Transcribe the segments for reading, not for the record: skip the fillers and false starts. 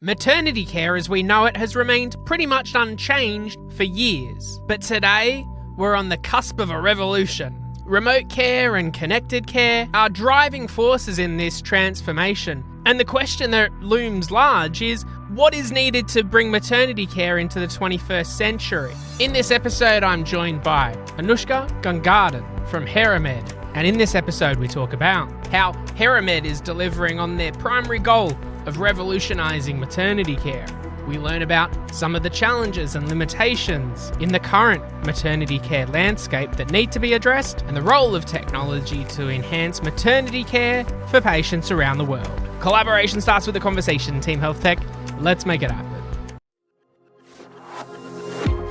Maternity care as we know it has remained pretty much unchanged for years. But today, we're on the cusp of a revolution. Remote care and connected care are driving forces in this transformation. And the question that looms large is, what is needed to bring maternity care into the 21st century? In this episode, I'm joined by Anoushka Gungadin from HeraMED. And in this episode, we talk about how HeraMED is delivering on their primary goal of revolutionising maternity care. We learn about some of the challenges and limitations in the current maternity care landscape that need to be addressed, and the role of technology to enhance maternity care for patients around the world. Collaboration starts with a conversation. Team Health Tech, let's make it happen.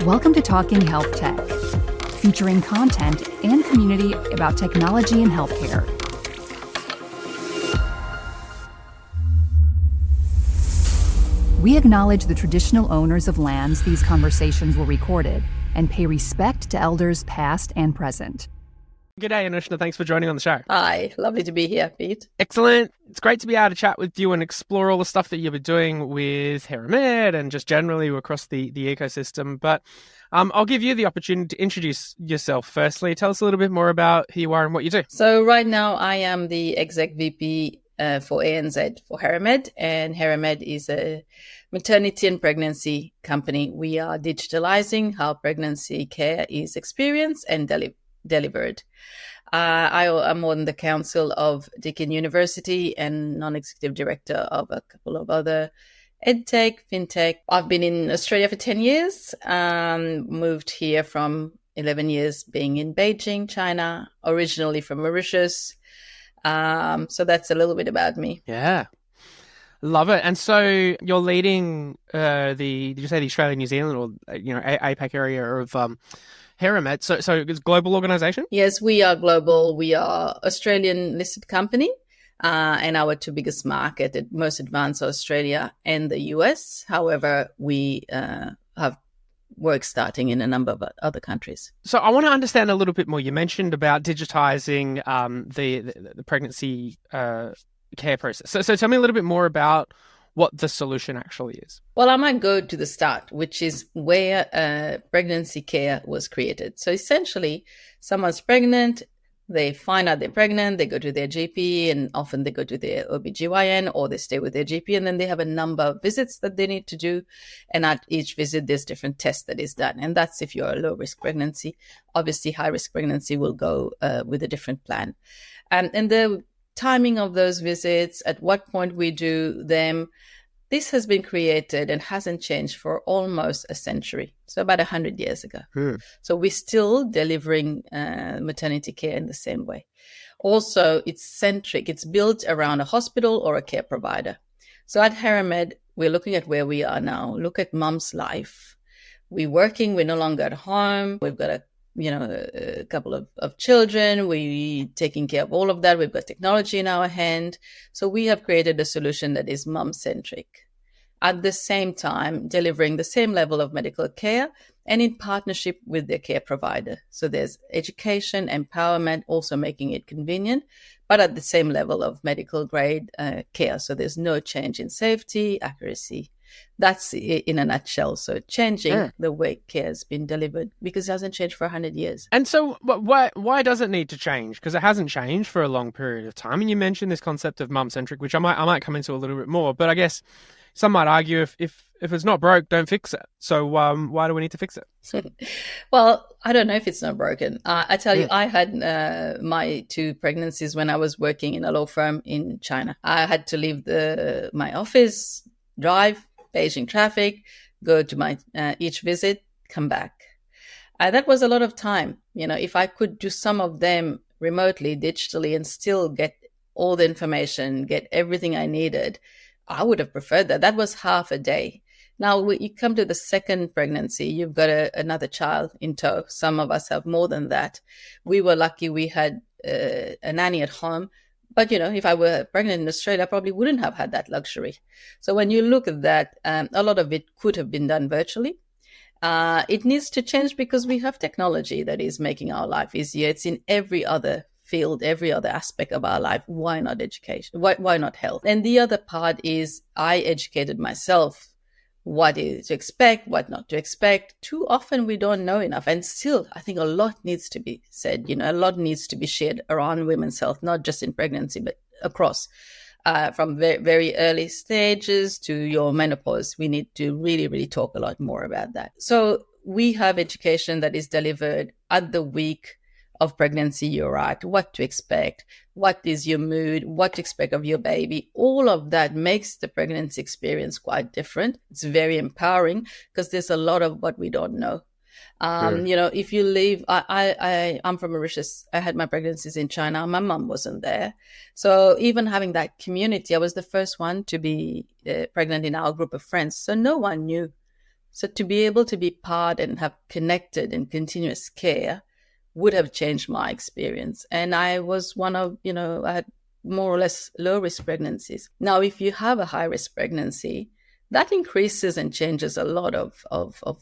Welcome to Talking Health Tech, featuring content and community about technology and healthcare. We acknowledge the traditional owners of lands these conversations were recorded and pay respect to elders past and present. G'day, Anoushka. Thanks for joining on the show. Hi, lovely to be here, Pete. Excellent. It's great to be able to chat with you and explore all the stuff that you've been doing with HeraMED and just generally across the ecosystem. But I'll give you the opportunity to introduce yourself firstly. Tell us a little bit more about who you are and what you do. So right now I am the Exec VP for ANZ for HeraMED, and HeraMED is a maternity and pregnancy company. We are digitalising how pregnancy care is experienced and delivered. I am on the council of Deakin University and non-executive director of a couple of other edtech, fintech. I've been in Australia for 10 years, moved here from 11 years being in Beijing, China, originally from Mauritius. So that's a little bit about me. Yeah. Love it. And so you're leading did you say the Australia, New Zealand or, APAC area of HeraMED. So it's a global organisation? Yes, we are global. We are Australian listed company, and our two biggest market, most advanced, Australia and the US. However, we have work starting in a number of other countries. So I want to understand a little bit more. You mentioned about digitising the pregnancy care process. So tell me a little bit more about what the solution actually is. Well, I might go to the start, which is where pregnancy care was created. So essentially, someone's pregnant, they find out they're pregnant, they go to their GP, and often they go to their OBGYN or they stay with their GP, and then they have a number of visits that they need to do. And at each visit, there's different tests that is done. And that's if you're a low-risk pregnancy. Obviously, high-risk pregnancy will go with a different plan. And the timing of those visits, at what point we do them, this has been created and hasn't changed for almost a century. So about 100 years ago. So we're still delivering maternity care in the same way. Also, it's centric. It's built around a hospital or a care provider. So at HeraMED, we're looking at where we are now. Look at mum's life. We're working. We're no longer at home. We've got a couple of children. We're taking care of all of that. We've got technology in our hand. So we have created a solution that is mum-centric. At the same time, delivering the same level of medical care and in partnership with their care provider. So there's education, empowerment, also making it convenient, but at the same level of medical grade care. So there's no change in safety, accuracy. That's in a nutshell. So changing the way care has been delivered, because it hasn't changed for 100 years. And so why does it need to change? Because it hasn't changed for a long period of time. And you mentioned this concept of mum-centric, which I might come into a little bit more. But I guess some might argue if it's not broke, don't fix it. So why do we need to fix it? Well, I don't know if it's not broken. I tell you, I had my two pregnancies when I was working in a law firm in China. I had to leave my office, drive, Beijing traffic, go to my each visit, come back. That was a lot of time. If I could do some of them remotely, digitally, and still get all the information, get everything I needed, I would have preferred that. That was half a day. Now, when you come to the second pregnancy, you've got another child in tow. Some of us have more than that. We were lucky we had a nanny at home. But, if I were pregnant in Australia, I probably wouldn't have had that luxury. So when you look at that, a lot of it could have been done virtually. It needs to change because we have technology that is making our life easier. It's in every other field, every other aspect of our life, why not education? Why not health? And the other part is I educated myself what is to expect, what not to expect. Too often we don't know enough. And still, I think a lot needs to be said, a lot needs to be shared around women's health, not just in pregnancy, but across. From very, very early stages to your menopause, we need to really, really talk a lot more about that. So we have education that is delivered at the week of pregnancy you're at, what to expect, what is your mood, what to expect of your baby. All of that makes the pregnancy experience quite different. It's very empowering because there's a lot of what we don't know. If you leave, I'm from Mauritius. I had my pregnancies in China. My mum wasn't there. So even having that community, I was the first one to be pregnant in our group of friends. So no one knew. So to be able to be part and have connected and continuous care would have changed my experience. And I was one of, I had more or less low risk pregnancies. Now, if you have a high risk pregnancy, that increases and changes a lot of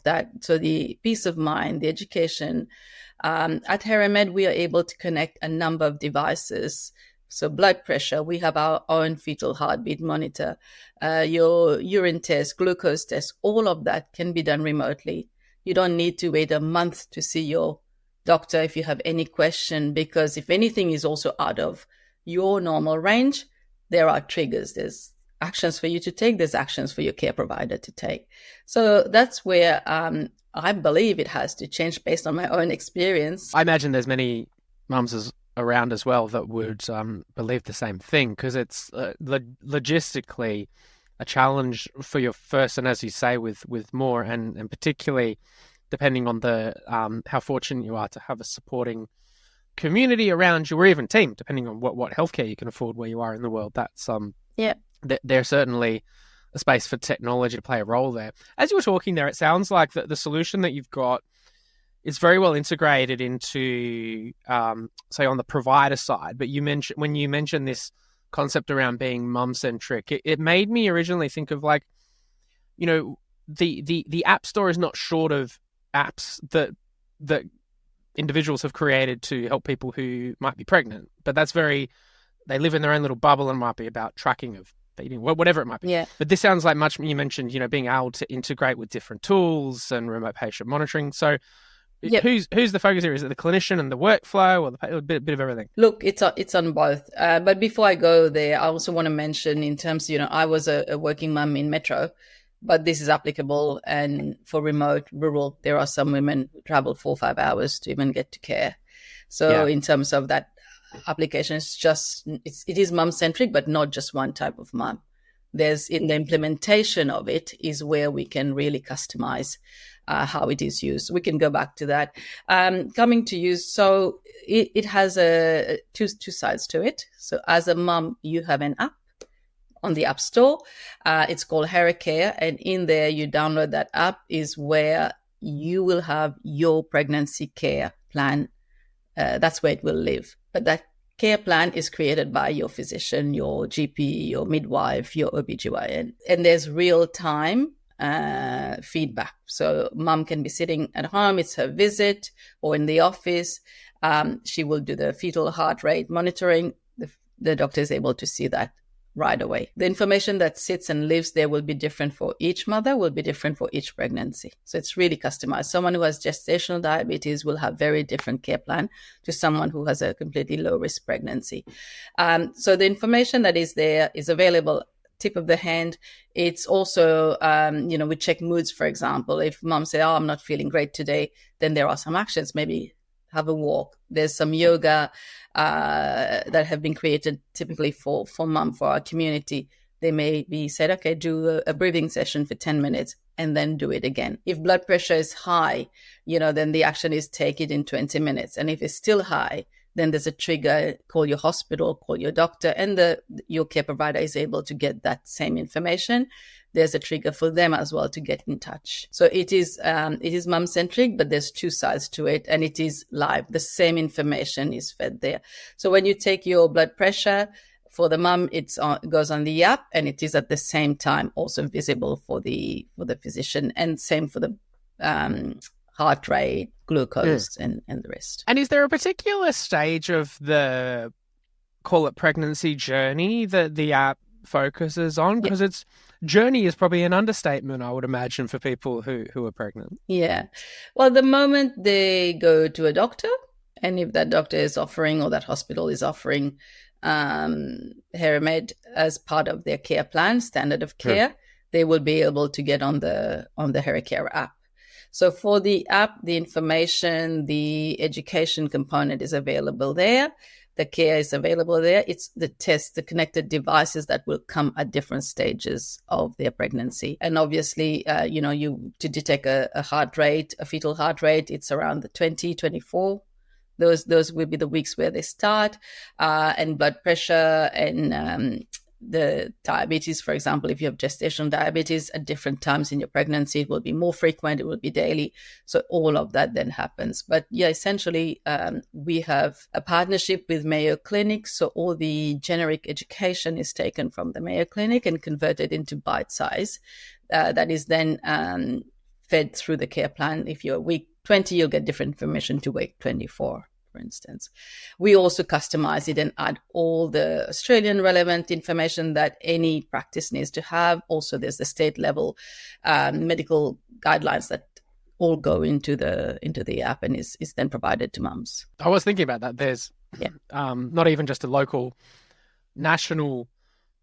that. So the peace of mind, the education. At HeraMED, we are able to connect a number of devices. So blood pressure, we have our own fetal heartbeat monitor, your urine test, glucose test, all of that can be done remotely. You don't need to wait a month to see your doctor if you have any question, because if anything is also out of your normal range, there are triggers. There's actions for you to take. There's actions for your care provider to take. So that's where I believe it has to change based on my own experience. I imagine there's many mums around as well that would believe the same thing, because it's logistically a challenge for your first, and as you say, with more, and particularly depending on the how fortunate you are to have a supporting community around you, or even team, depending on what healthcare you can afford where you are in the world. That's there's certainly a space for technology to play a role there. As you were talking there, it sounds like the solution that you've got is very well integrated into, say, on the provider side. But when you mentioned this concept around being mum-centric, it made me originally think of the App Store is not short of apps that individuals have created to help people who might be pregnant, but they live in their own little bubble and might be about tracking of feeding, whatever it might be. Yeah. But this sounds like you mentioned, being able to integrate with different tools and remote patient monitoring. So yep. Who's the focus here? Is it the clinician and the workflow, or a bit of everything? Look, it's on both. But before I go there, I also want to mention in terms, I was a working mum in Metro, but this is applicable. And for remote, rural, there are some women who travel 4 or 5 hours to even get to care. So in terms of that application, it is mum-centric, but not just one type of mum. There's in the implementation of it is where we can really customize how it is used. We can go back to that. Coming to use, so it has two sides to it. So as a mum, you have an app on the App Store. It's called HeraCare, and in there you download that app, is where you will have your pregnancy care plan. That's where it will live. But that care plan is created by your physician, your GP, your midwife, your OBGYN, and there's real-time feedback. So mom can be sitting at home, it's her visit, or in the office. She will do the fetal heart rate monitoring. The doctor is able to see that right away. The information that sits and lives there will be different for each mother, will be different for each pregnancy. So it's really customized. Someone who has gestational diabetes will have very different care plan to someone who has a completely low risk pregnancy. So the information that is there is available tip of the hand. It's also, we check moods, for example. If mom say, I'm not feeling great today, then there are some actions, maybe have a walk. There's some yoga that have been created typically for mom, for our community. They may be said, okay, do a breathing session for 10 minutes and then do it again. If blood pressure is high, then the action is take it in 20 minutes. And if it's still high, then there's a trigger, call your hospital, call your doctor, and your care provider is able to get that same information. There's a trigger for them as well to get in touch. So it is mum-centric, but there's two sides to it, and it is live. The same information is fed there. So when you take your blood pressure for the mum, it goes on the app, and it is at the same time also visible for the physician, and same for the heart rate, glucose, and the rest. And is there a particular stage of the, call it, pregnancy journey that the app focuses on? Because it's journey is probably an understatement, I would imagine, for people who are pregnant. Yeah. Well, the moment they go to a doctor, and if that doctor is offering or that hospital is offering HeraMED as part of their care plan, standard of care, they will be able to get on the HeraCare app. So for the app, the information, the education component is available there. The care is available there. It's the tests, the connected devices that will come at different stages of their pregnancy. And obviously, to detect a heart rate, a fetal heart rate, it's around the 20, 24. Those will be the weeks where they start, and blood pressure and the diabetes, for example. If you have gestational diabetes at different times in your pregnancy, it will be more frequent, it will be daily. So all of that then happens. But yeah, essentially, we have a partnership with Mayo Clinic. So all the generic education is taken from the Mayo Clinic and converted into bite size. That is then fed through the care plan. If you're week 20, you'll get different information to week 24. For instance, we also customize it and add all the Australian relevant information that any practice needs to have. Also, there's the state level medical guidelines that all go into the app and is then provided to mums. I was thinking about that. There's not even just a local, national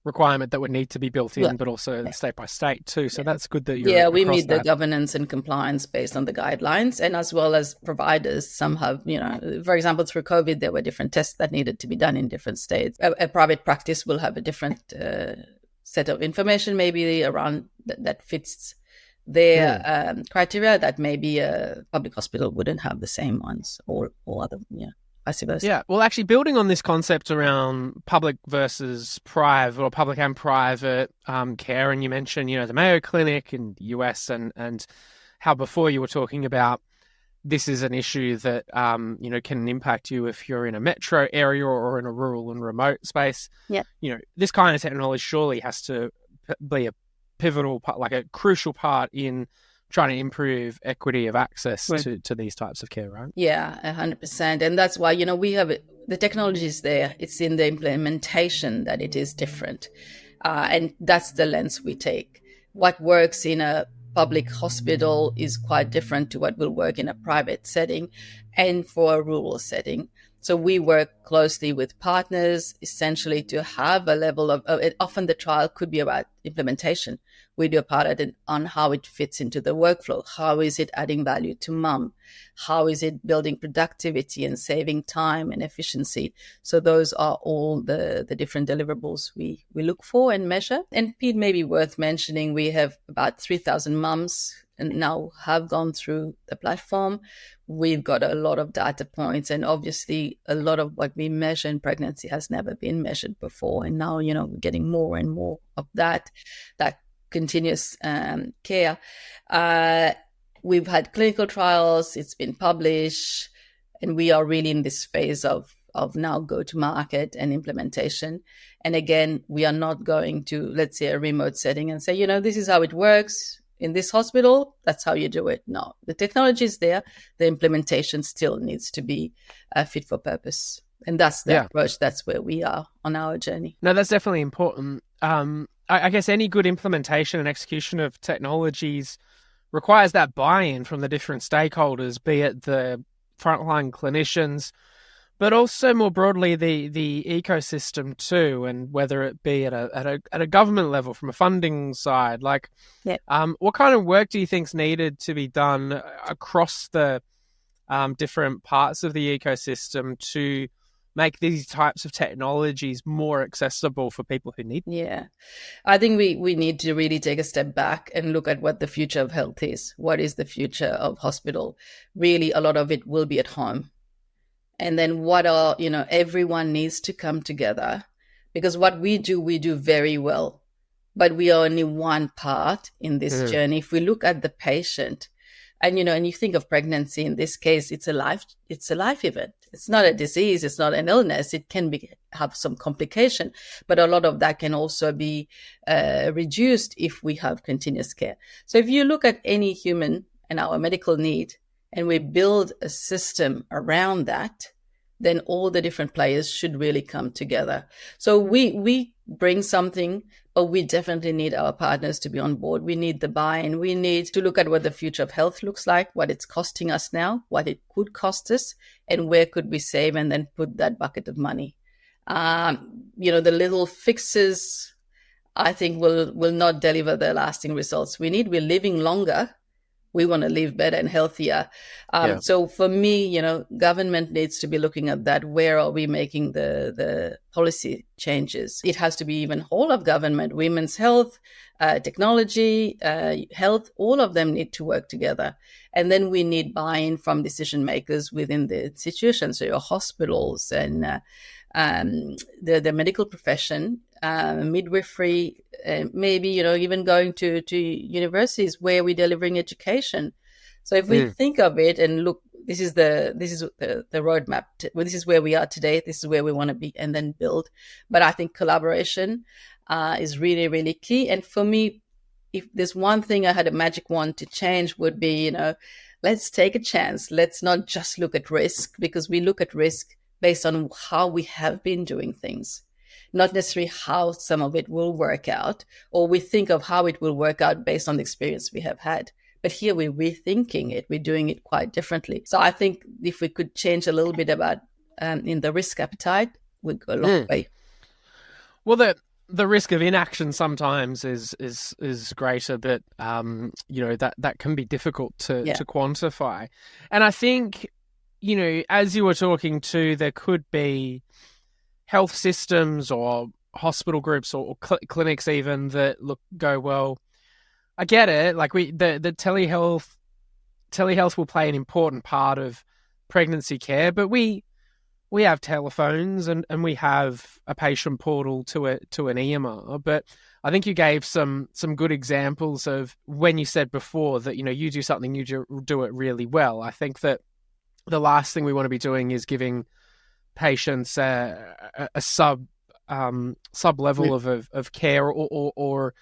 requirement that would need to be built in, but also state by state too. So that's good that you're we meet the governance and compliance based on the guidelines, and as well as providers. Some have, for example, through COVID, there were different tests that needed to be done in different states. A private practice will have a different set of information, maybe around that fits their criteria, that maybe a public hospital wouldn't have the same ones, or other, vice versa. Yeah, well, actually, building on this concept around public versus private, or public and private care, and you mentioned, the Mayo Clinic in the US, and how before you were talking about this is an issue that can impact you if you're in a metro area or in a rural and remote space. Yeah, this kind of technology surely has to be a pivotal part, like a crucial part in trying to improve equity of access to these types of care, right? Yeah, 100%. And that's why, we have the technology is there. It's in the implementation that it is different. And that's the lens we take. What works in a public hospital is quite different to what will work in a private setting and for a rural setting. So we work closely with partners, essentially, to have a level of often the trial could be about implementation. We do a part on how it fits into the workflow. How is it adding value to mum? How is it building productivity and saving time and efficiency? So those are all the different deliverables we look for and measure. And Pete, maybe worth mentioning, we have about 3,000 mums and now have gone through the platform. We've got a lot of data points, and obviously a lot of what we measure in pregnancy has never been measured before. And now, we're getting more and more of that continuous care. We've had clinical trials, it's been published, and we are really in this phase of now go to market and implementation. And again, we are not going to, let's say, a remote setting and say, this is how it works in this hospital, that's how you do it. No, the technology is there. The implementation still needs to be fit for purpose. And that's the approach. That's where we are on our journey. No, that's definitely important. I guess any good implementation and execution of technologies requires that buy-in from the different stakeholders, be it the frontline clinicians, but also more broadly the ecosystem too, and whether it be at a government level from a funding side. What kind of work do you think is needed to be done across the different parts of the ecosystem to make these types of technologies more accessible for people who need them? Yeah, I think we need to really take a step back and look at what the future of health is. What is the future of hospital? Really, a lot of it will be at home. And then everyone needs to come together, because what we do very well, but we are only one part in this journey. If we look at the patient, and you think of pregnancy in this case, it's a life event. It's not a disease. It's not an illness. It can have some complication, but a lot of that can also be reduced if we have continuous care. So if you look at any human and our medical need, and we build a system around that, then all the different players should really come together. So we bring something, but we definitely need our partners to be on board. We need the buy-in. We need to look at what the future of health looks like, what it's costing us now, what it could cost us, and where could we save, and then put that bucket of money. The little fixes, I think, will not deliver the lasting results we need. We're living longer. We want to live better and healthier. So for me, government needs to be looking at that. Where are we making the policy changes? It has to be even whole of government, women's health, technology, health, all of them need to work together. And then we need buy-in from decision makers within the institutions, so your hospitals and the medical profession, midwifery, maybe, even going to universities where we're delivering education. So if we think of it and look, this is the roadmap. This is where we are today. This is where we want to be, and then build. But I think collaboration is really, really key. And for me, if there's one thing I had a magic wand to change, would be, let's take a chance. Let's not just look at risk, because we look at risk based on how we have been doing things, not necessarily how some of it will work out, or we think of how it will work out based on the experience we have had. But here we're rethinking it. We're doing it quite differently. So I think if we could change a little bit about in the risk appetite, we'd go a long way. Well, the risk of inaction sometimes is greater, but that can be difficult to quantify. And I think, as you were talking to, there could be health systems or hospital groups or clinics even that go, well, I get it. Like the telehealth will play an important part of pregnancy care, but we have telephones and we have a patient portal to an EMR. But I think you gave some good examples of when you said before that, you do something, you do it really well. I think that the last thing we want to be doing is giving patients a sub level of care or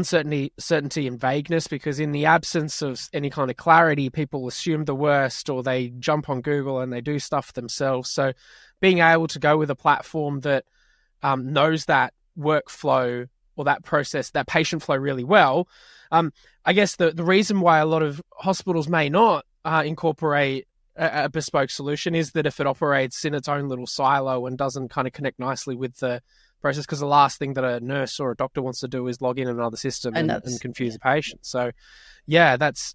certainty and vagueness, because in the absence of any kind of clarity, people assume the worst, or they jump on Google and they do stuff themselves. So being able to go with a platform that knows that workflow or that process, that patient flow really well. I guess the reason why a lot of hospitals may not incorporate a bespoke solution is that if it operates in its own little silo and doesn't kind of connect nicely with the process, because the last thing that a nurse or a doctor wants to do is log in another system and confuse the patient. So that's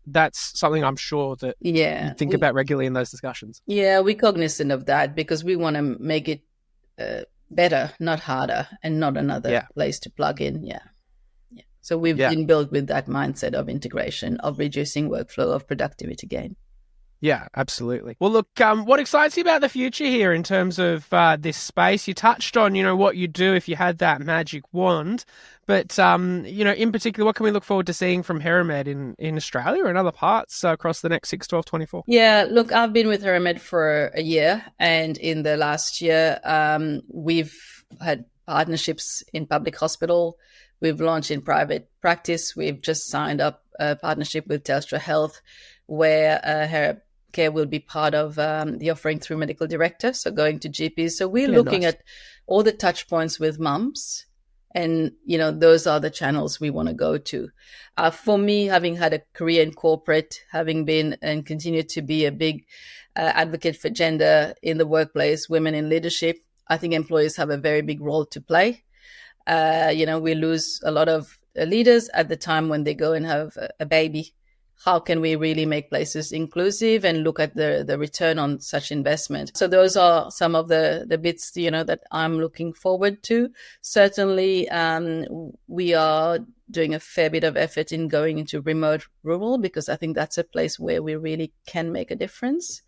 something I'm sure that you think about regularly in those discussions. Yeah, we're cognizant of that, because we want to make it better, not harder, and not another place to plug in. Yeah. So we've been built with that mindset of integration, of reducing workflow, of productivity gain. Yeah, absolutely. Well, look, what excites you about the future here in terms of this space? You touched on, what you do if you had that magic wand, but, in particular, what can we look forward to seeing from HeraMED in Australia and other parts across the next 6, 12, 24? Yeah, look, I've been with HeraMED for a year, and in the last year, we've had partnerships in public hospital. We've launched in private practice. We've just signed up a partnership with Telstra Health, where HeraCare will be part of the offering through medical director, so going to GPs. So we're looking at all the touch points with mums, and those are the channels we want to go to. For me, having had a career in corporate, having been and continue to be a big advocate for gender in the workplace, women in leadership, I think employers have a very big role to play. We lose a lot of leaders at the time when they go and have a baby. How can we really make places inclusive and look at the return on such investment? So those are some of the bits, that I'm looking forward to. Certainly, we are doing a fair bit of effort in going into remote rural, because I think that's a place where we really can make a difference.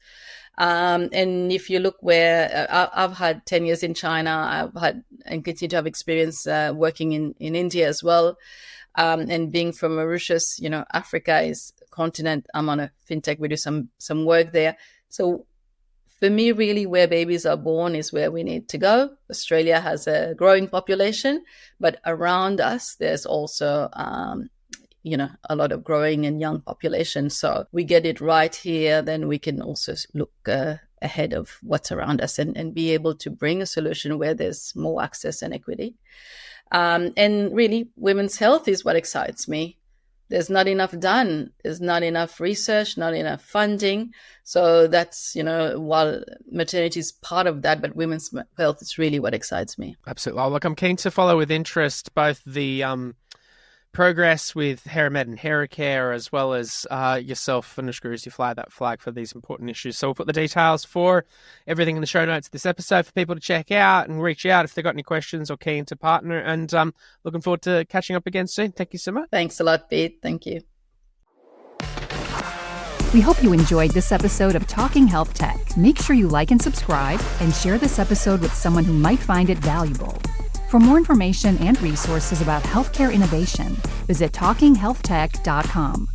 And if you look where I've had 10 years in China, I've had and continue to have experience working in India as well. And being from Mauritius, Africa is a continent. I'm on a fintech. We do some work there. So for me, really, where babies are born is where we need to go. Australia has a growing population, but around us, there's also a lot of growing and young population. So we get it right here, then we can also look ahead of what's around us and be able to bring a solution where there's more access and equity. And really, women's health is what excites me. There's not enough done. There's not enough research, not enough funding. So that's, while maternity is part of that, but women's health is really what excites me. Absolutely. Look, I'm keen to follow with interest both the progress with HeraMED and HeraCare, as well as yourself, Anoushka, as you fly that flag for these important issues. So we'll put the details for everything in the show notes of this episode for people to check out and reach out if they've got any questions or keen to partner. And looking forward to catching up again soon. Thank you so much. Thanks a lot, Pete. Thank you. We hope you enjoyed this episode of Talking Health Tech. Make sure you like and subscribe and share this episode with someone who might find it valuable. For more information and resources about healthcare innovation, visit talkinghealthtech.com.